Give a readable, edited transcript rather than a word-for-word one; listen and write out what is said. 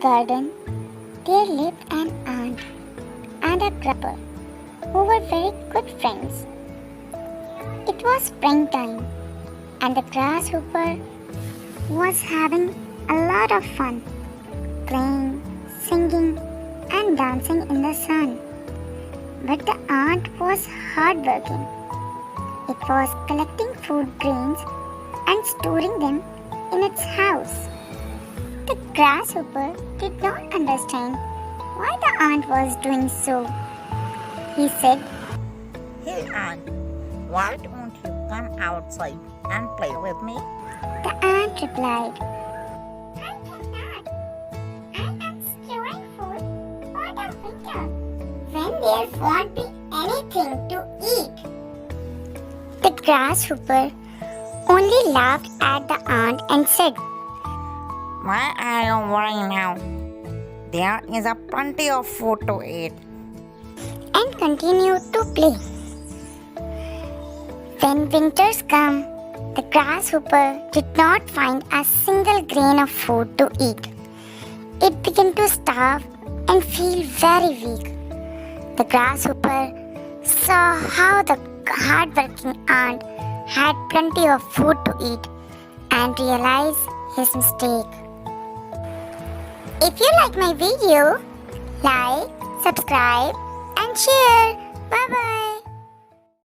garden, there lived an ant and a grasshopper who were very good friends. It was springtime, and the grasshopper was having a lot of fun, playing, singing, and dancing in the sun. But the ant was hardworking. It was collecting food grains and storing them in its house. The grasshopper did not understand why the ant was doing so. He said, "Hey Ant, why don't you come outside and play with me?" The ant replied, "I cannot. I am storing food for the winter when there won't be anything to eat." The grasshopper only laughed at the ant and said, "Why are you worrying now? There is a plenty of food to eat." and continued to play. When winters come, the grasshopper did not find a single grain of food to eat. It began to starve and feel very weak. The grasshopper saw how the hardworking ant had plenty of food to eat and realized his mistake. If you like my video, like, subscribe, and share. Bye bye.